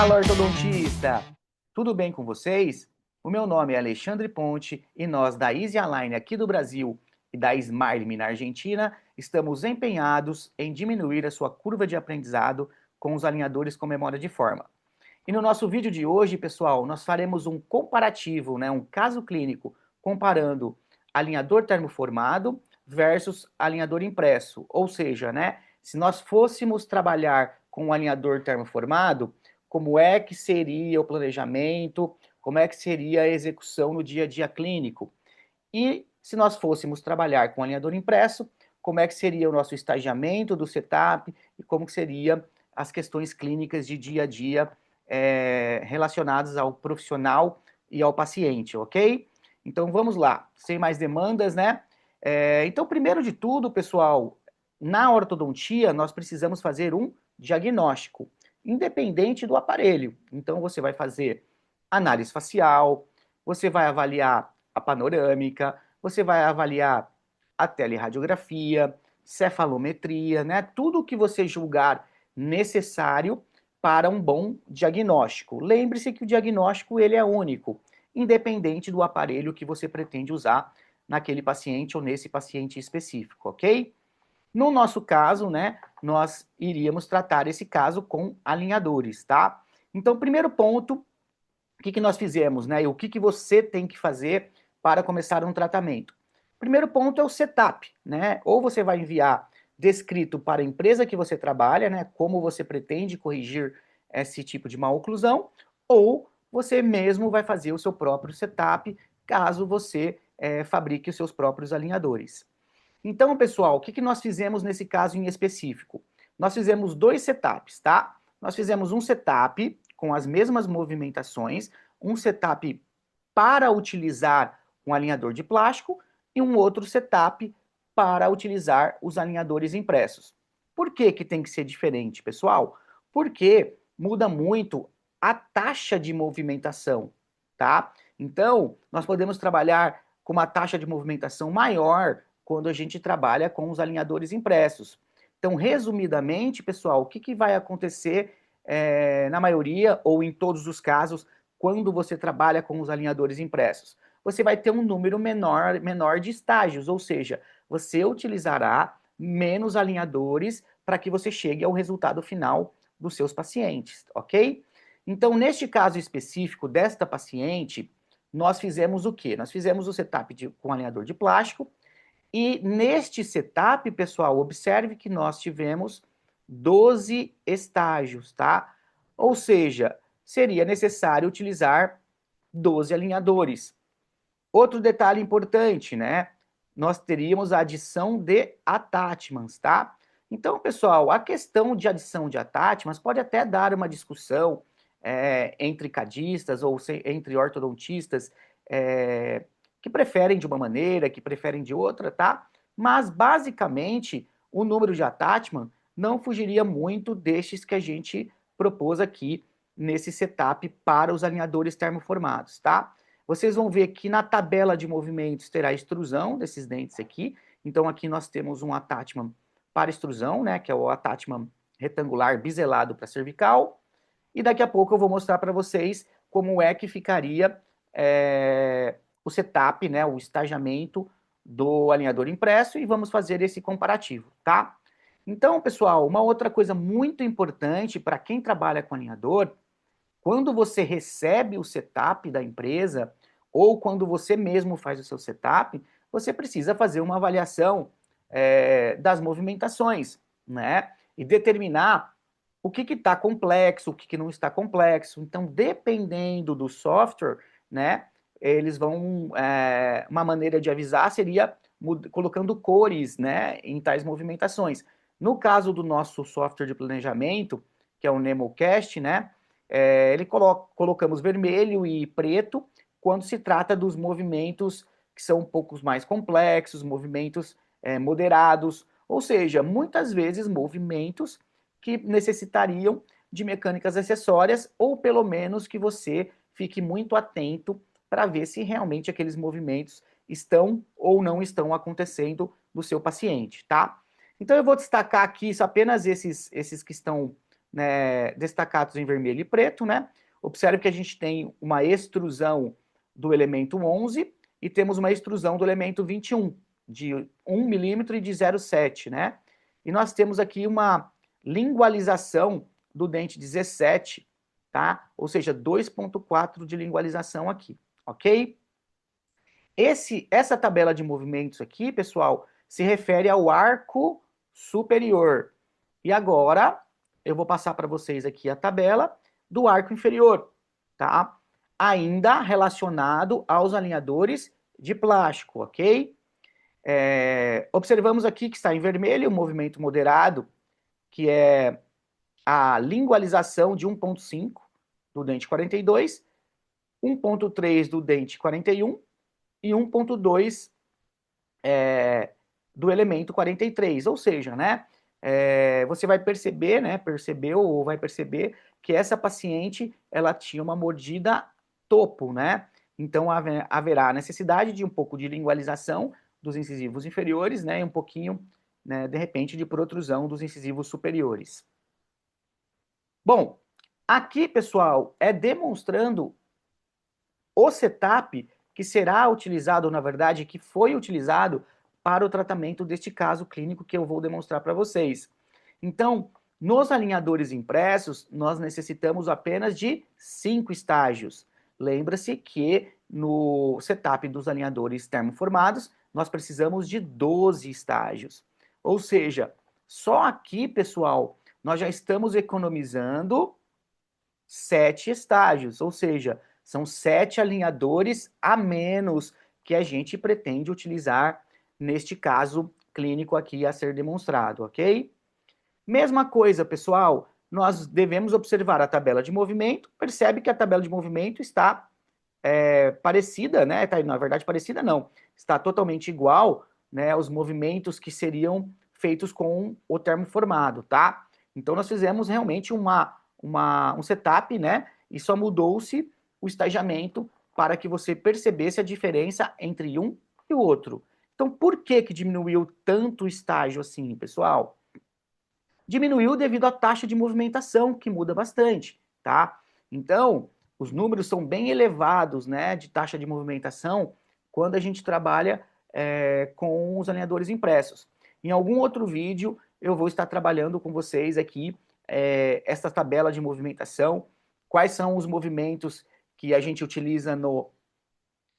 Fala, ortodontista! Tudo bem com vocês? O meu nome é Alexandre Ponte e nós da Easy Align aqui do Brasil e da Smile Me na Argentina estamos empenhados em diminuir a sua curva de aprendizado com os alinhadores com memória de forma. E no nosso vídeo de hoje, pessoal, nós faremos um comparativo, um caso clínico, comparando alinhador termoformado versus alinhador impresso. Ou seja, se nós fôssemos trabalhar com um alinhador termoformado, como é que seria o planejamento, como é que seria a execução no dia a dia clínico. E se nós fôssemos trabalhar com alinhador impresso, como é que seria o nosso estagiamento do setup e como que seria as questões clínicas de dia a dia relacionadas ao profissional e ao paciente, ok? Então vamos lá, sem mais demandas, então, primeiro de tudo, pessoal, na ortodontia nós precisamos fazer um diagnóstico, independente do aparelho. Então você vai fazer análise facial, você vai avaliar a panorâmica, você vai avaliar a teleradiografia, cefalometria, tudo o que você julgar necessário para um bom diagnóstico. Lembre-se que o diagnóstico ele é único, independente do aparelho que você pretende usar naquele paciente ou nesse paciente específico, ok? No nosso caso, nós iríamos tratar esse caso com alinhadores, tá? Então, primeiro ponto, o que nós fizemos, E o que você tem que fazer para começar um tratamento? Primeiro ponto é o setup, Ou você vai enviar descrito para a empresa que você trabalha, como você pretende corrigir esse tipo de má oclusão, ou você mesmo vai fazer o seu próprio setup, caso você fabrique os seus próprios alinhadores. Então, pessoal, o que nós fizemos nesse caso em específico? Nós fizemos dois setups, tá? Nós fizemos um setup com as mesmas movimentações, um setup para utilizar um alinhador de plástico e um outro setup para utilizar os alinhadores impressos. Por que que tem que ser diferente, pessoal? Porque muda muito a taxa de movimentação, tá? Então, nós podemos trabalhar com uma taxa de movimentação maior quando a gente trabalha com os alinhadores impressos. Então, resumidamente, pessoal, o que vai acontecer na maioria ou em todos os casos quando você trabalha com os alinhadores impressos? Você vai ter um número menor de estágios, ou seja, você utilizará menos alinhadores para que você chegue ao resultado final dos seus pacientes, ok? Então, neste caso específico desta paciente, nós fizemos o quê? Nós fizemos o setup com alinhador de plástico, e neste setup, pessoal, observe que nós tivemos 12 estágios, tá? Ou seja, seria necessário utilizar 12 alinhadores. Outro detalhe importante, Nós teríamos a adição de attachments, tá? Então, pessoal, a questão de adição de attachments pode até dar uma discussão entre cadistas ou entre ortodontistas que preferem de uma maneira, que preferem de outra, tá? Mas, basicamente, o número de attachment não fugiria muito destes que a gente propôs aqui nesse setup para os alinhadores termoformados, tá? Vocês vão ver que na tabela de movimentos terá a extrusão desses dentes aqui. Então, aqui nós temos um attachment para extrusão, que é o attachment retangular biselado para cervical. E daqui a pouco eu vou mostrar para vocês como é que ficaria o setup, o estagiamento do alinhador impresso e vamos fazer esse comparativo, tá? Então, pessoal, uma outra coisa muito importante para quem trabalha com alinhador, quando você recebe o setup da empresa ou quando você mesmo faz o seu setup, você precisa fazer uma avaliação das movimentações, E determinar o que está complexo, o que não está complexo. Então, dependendo do software, eles vão... uma maneira de avisar seria colocando cores, em tais movimentações. No caso do nosso software de planejamento, que é o NemoCast, ele colocamos vermelho e preto quando se trata dos movimentos que são um pouco mais complexos, movimentos moderados, ou seja, muitas vezes movimentos que necessitariam de mecânicas acessórias ou pelo menos que você fique muito atento para ver se realmente aqueles movimentos estão ou não estão acontecendo no seu paciente, tá? Então eu vou destacar aqui apenas esses que estão né, destacados em vermelho e preto, né? Observe que a gente tem uma extrusão do elemento 11 e temos uma extrusão do elemento 21, de 1 milímetro e de 0,7, né? E nós temos aqui uma lingualização do dente 17, tá? Ou seja, 2,4 de lingualização aqui, ok? Essa tabela de movimentos aqui, pessoal, se refere ao arco superior. E agora, eu vou passar para vocês aqui a tabela do arco inferior, tá? Ainda relacionado aos alinhadores de plástico, ok? Observamos aqui que está em vermelho o movimento moderado, que é a lingualização de 1,5 do dente 42, 1,3 do dente 41 e 1,2 do elemento 43, ou seja, né, você vai perceber, né, percebeu ou vai perceber que essa paciente, ela tinha uma mordida topo, né, então haverá necessidade de um pouco de lingualização dos incisivos inferiores, né, e um pouquinho, né, de repente, de protrusão dos incisivos superiores. Bom, aqui, pessoal, é demonstrando o setup que será utilizado, ou na verdade, que foi utilizado para o tratamento deste caso clínico que eu vou demonstrar para vocês. Então, nos alinhadores impressos, nós necessitamos apenas de 5 estágios. Lembra-se que no setup dos alinhadores termoformados, nós precisamos de 12 estágios. Ou seja, só aqui, pessoal, nós já estamos economizando 7 estágios, ou seja, são 7 alinhadores a menos que a gente pretende utilizar neste caso clínico aqui a ser demonstrado, ok? Mesma coisa, pessoal, nós devemos observar a tabela de movimento, percebe que a tabela de movimento está parecida, né? Na verdade, parecida não, está totalmente igual, né, aos movimentos que seriam feitos com o termoformado, tá? Então, nós fizemos realmente um setup, né? E só mudou-se o estagiamento para que você percebesse a diferença entre um e o outro. Então, por que diminuiu tanto o estágio assim, pessoal? Diminuiu devido à taxa de movimentação, que muda bastante, tá? Então, os números são bem elevados, né, de taxa de movimentação quando a gente trabalha com os alinhadores impressos. Em algum outro vídeo, eu vou estar trabalhando com vocês aqui essa tabela de movimentação, quais são os movimentos que a gente utiliza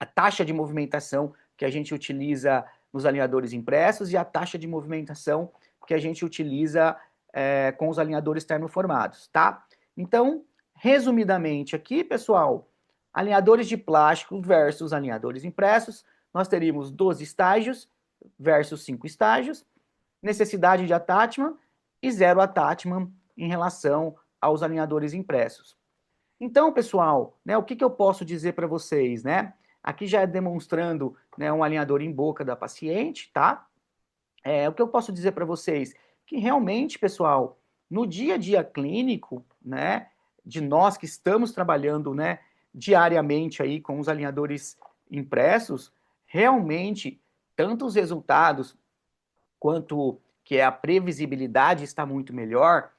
a taxa de movimentação que a gente utiliza nos alinhadores impressos e a taxa de movimentação que a gente utiliza com os alinhadores termoformados, tá? Então, resumidamente aqui, pessoal, alinhadores de plástico versus alinhadores impressos, nós teríamos 12 estágios versus 5 estágios, necessidade de attachment e zero attachment em relação aos alinhadores impressos. Então, pessoal, né, o que eu posso dizer para vocês, né? Aqui já é demonstrando, né, um alinhador em boca da paciente, tá? O que eu posso dizer para vocês? Que realmente, pessoal, no dia a dia clínico, né, de nós que estamos trabalhando, né, diariamente aí com os alinhadores impressos, realmente, tanto os resultados quanto que a previsibilidade está muito melhor,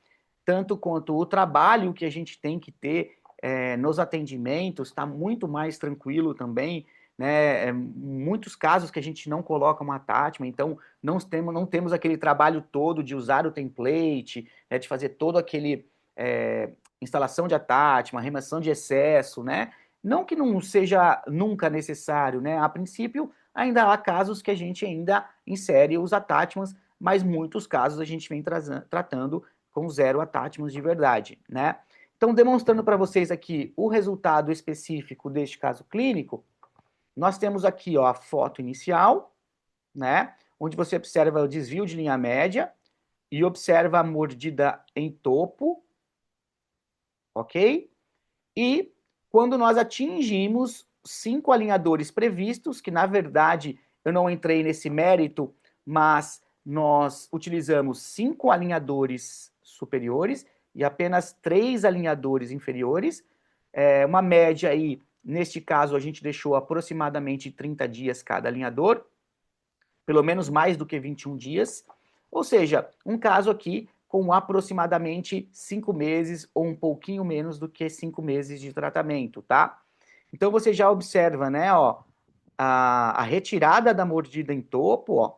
tanto quanto o trabalho que a gente tem que ter nos atendimentos está muito mais tranquilo também, né? Muitos casos que a gente não coloca uma attachment, então não temos aquele trabalho todo de usar o template, né, de fazer todo aquele instalação de attachment, remoção de excesso, né? Não que não seja nunca necessário, né? A princípio, ainda há casos que a gente ainda insere os attachments, mas muitos casos a gente vem tratando com zero attachments de verdade, né? Então, demonstrando para vocês aqui o resultado específico deste caso clínico, nós temos aqui, ó, a foto inicial, né? Onde você observa o desvio de linha média e observa a mordida em topo, ok? E quando nós atingimos 5 alinhadores previstos, que na verdade eu não entrei nesse mérito, mas nós utilizamos 5 alinhadores superiores e apenas 3 alinhadores inferiores, uma média aí, neste caso a gente deixou aproximadamente 30 dias cada alinhador, pelo menos mais do que 21 dias, ou seja, um caso aqui com aproximadamente 5 meses ou um pouquinho menos do que 5 meses de tratamento, tá? Então você já observa, né, ó, a retirada da mordida em topo, ó,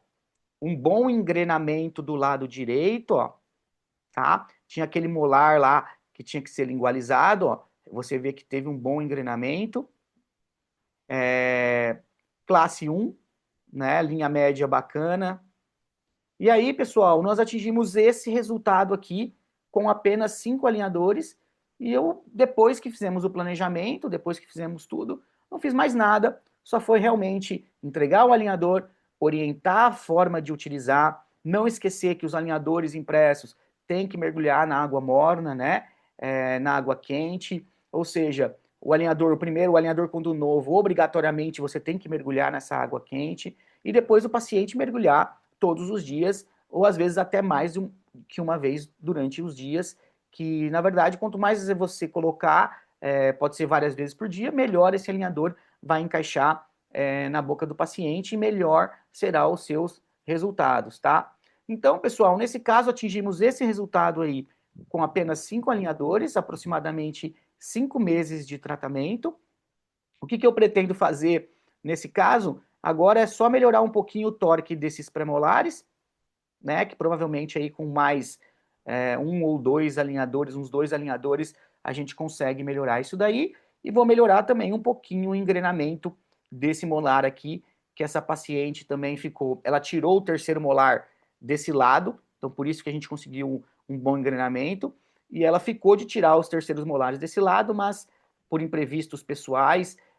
um bom engrenamento do lado direito, ó, tá? Tinha aquele molar lá que tinha que ser lingualizado, ó, você vê que teve um bom engrenamento. Classe 1, né, linha média bacana. E aí, pessoal, nós atingimos esse resultado aqui com apenas 5 alinhadores. E eu, depois que fizemos o planejamento, depois que fizemos tudo, não fiz mais nada, só foi realmente entregar o alinhador, orientar a forma de utilizar, não esquecer que os alinhadores impressos têm que mergulhar na água morna, né? Na água quente, ou seja, o alinhador, o primeiro, o alinhador quando novo, obrigatoriamente você tem que mergulhar nessa água quente, e depois o paciente mergulhar todos os dias, ou às vezes até mais que uma vez durante os dias, que na verdade, quanto mais você colocar, pode ser várias vezes por dia, melhor esse alinhador vai encaixar na boca do paciente e melhor será os seus resultados, tá? Então, pessoal, nesse caso atingimos esse resultado aí com apenas 5 alinhadores, aproximadamente 5 meses de tratamento. O que eu pretendo fazer nesse caso? Agora é só melhorar um pouquinho o torque desses premolares, né? Que provavelmente aí com mais um ou dois alinhadores, uns 2 alinhadores, a gente consegue melhorar isso daí. E vou melhorar também um pouquinho o engrenamento desse molar aqui, que essa paciente também ficou. Ela tirou o terceiro molar desse lado, então por isso que a gente conseguiu um bom engrenamento. E ela ficou de tirar os terceiros molares desse lado, mas por imprevistos pessoais,